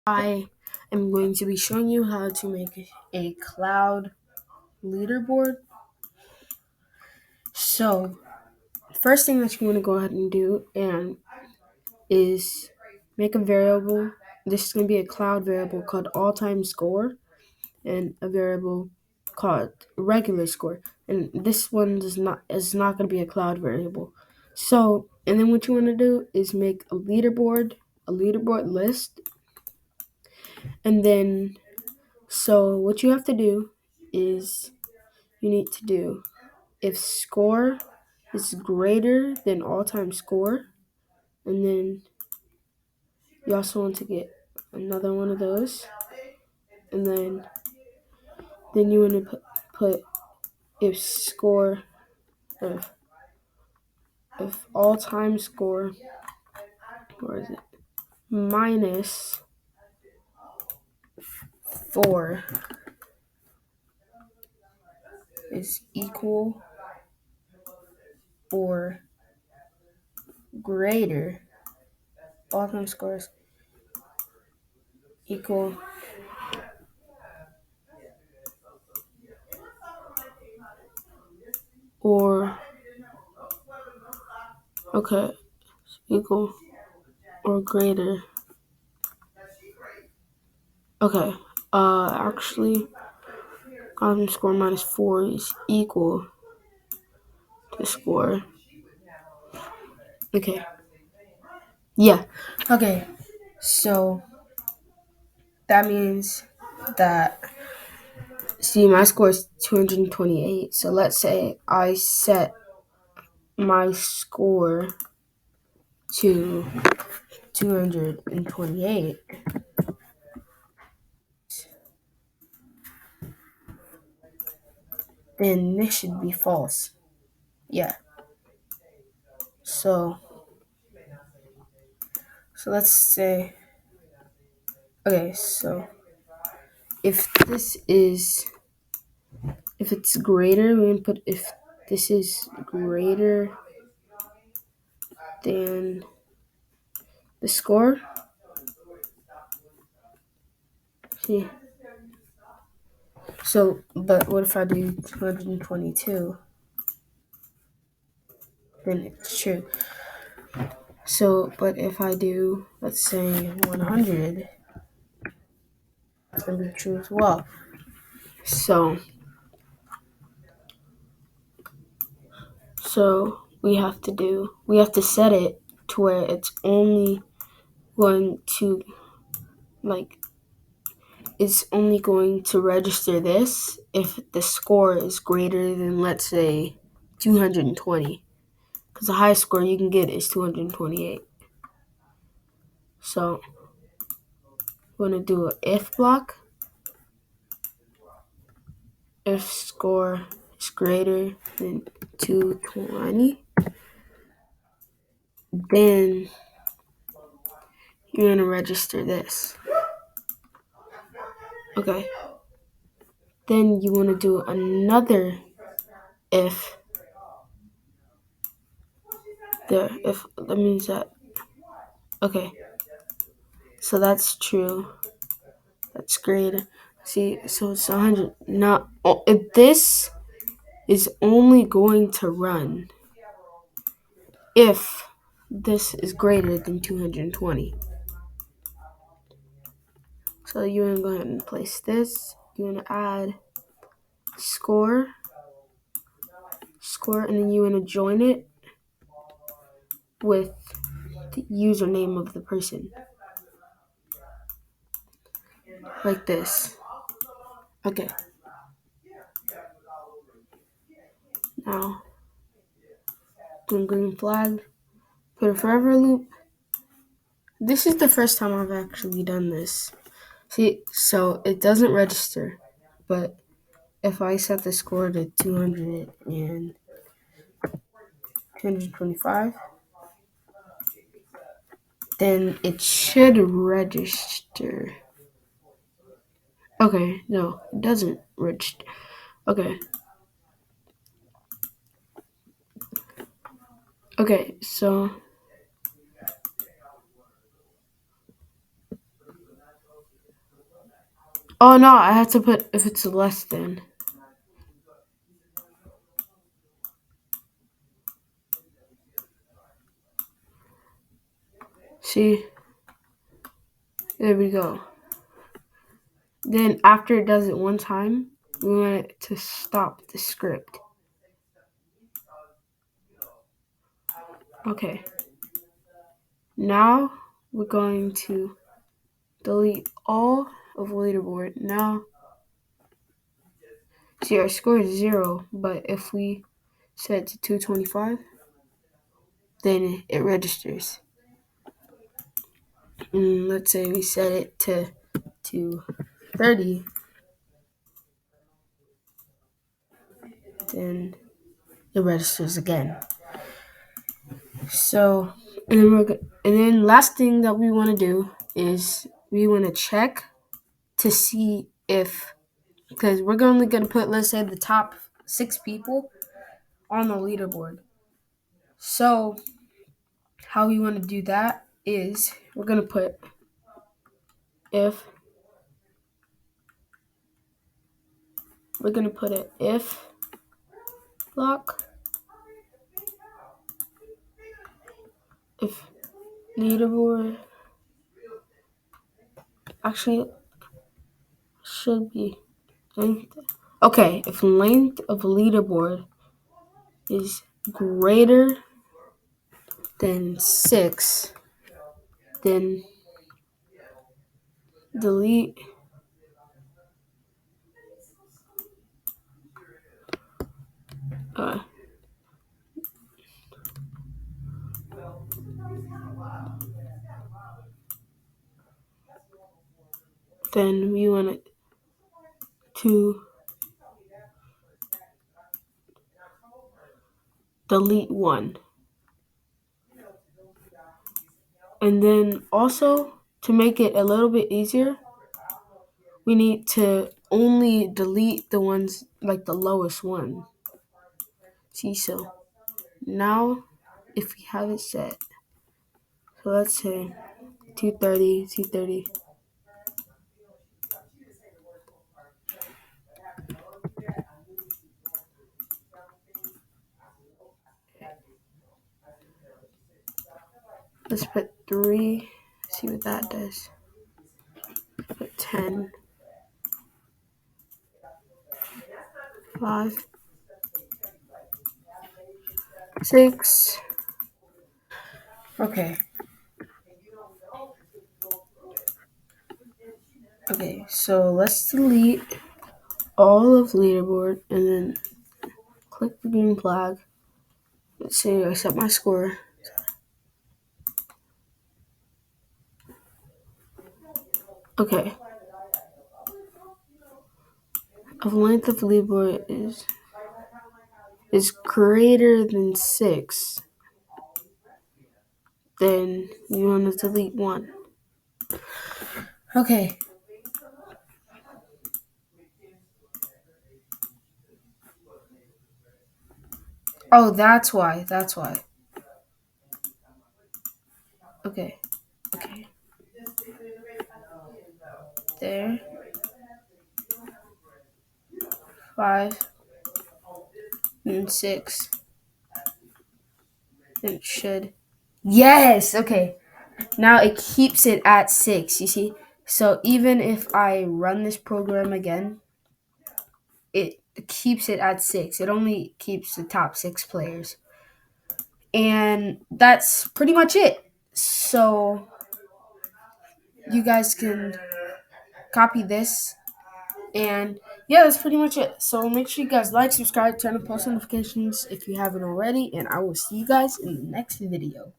I am going to be showing you how to make a cloud leaderboard. So, first thing that you want to go ahead and do is make a variable. This is going to be a cloud variable called all-time score and a variable called regular score. And this one is not going to be a cloud variable. So, and then what you want to do is make a leaderboard list, and then so what you have to do is you need to do if score is greater than all-time score, and then you also want to get another one of those, and then you want to put if score if all-time score, where is it, minus 4 is equal or greater, all-time scores equal or okay equal or greater. Okay, actually, all-time score minus 4 is equal to score. Okay. Yeah. Okay. So that means that, see, my score is 228. So let's say I set my score to 228. Then this should be false. Yeah. So let's say, okay, so if it's greater, we input if this is greater than the score. See? So, but what if I do 222? Then it's true. So, but if I do, let's say 100, that's going to be true as well. So we have to set it to where it's only going to, it's only going to register this if the score is greater than, let's say, 220. Because the highest score you can get is 228. So we're going to do an if block. If score is greater than 220, then you're going to register this. Okay. Then you want to do another if. If that means that, okay. So that's true. That's greater. See, so it's 100. Not if this is only going to run if this is greater than 220. So you want to go ahead and place this. You want to add score, and then you want to join it with the username of the person, like this. Okay. Now, green flag, put a forever loop. This is the first time I've actually done this. See, so it doesn't register, but if I set the score to 225, then it should register. Okay, no, it doesn't register. Okay. Okay, so Oh no, I have to put if it's less than. See, there we go. Then after it does it one time, we want it to stop the script. Okay. Now we're going to delete all of Leaderboard. Now, see our score is 0, but if we set it to 225, then it registers. And let's say we set it to 230, then it registers again. So, and then last thing that we want to do is we want to check to see if, because we're only going to put, let's say, the top 6 people on the leaderboard. So how we want to do that is we're going to put if, we're going to put an if block, if leaderboard, actually should be length. Okay, if length of leaderboard is greater than 6, then delete uh, then we want it to delete 1. And then also to make it a little bit easier, we need to only delete the ones like the lowest one. See, so now if we have it set, so let's say 230. Let's put 3, see what that does. Put 10, 5, 6. Okay. Okay, so let's delete all of leaderboard and then click the green flag. Let's see, I set my score. Okay. Of length of leaderboard is greater than 6, then you want to delete 1. Okay. Oh, that's why. Okay. There. 5 and 6. It should. Yes. Okay. Now it keeps it at 6. You see. So even if I run this program again, it keeps it at 6. It only keeps the top 6 players. And that's pretty much it. So you guys can copy this. And yeah, that's pretty much it. So make sure you guys like, subscribe, turn on post notifications if you haven't already. And I will see you guys in the next video.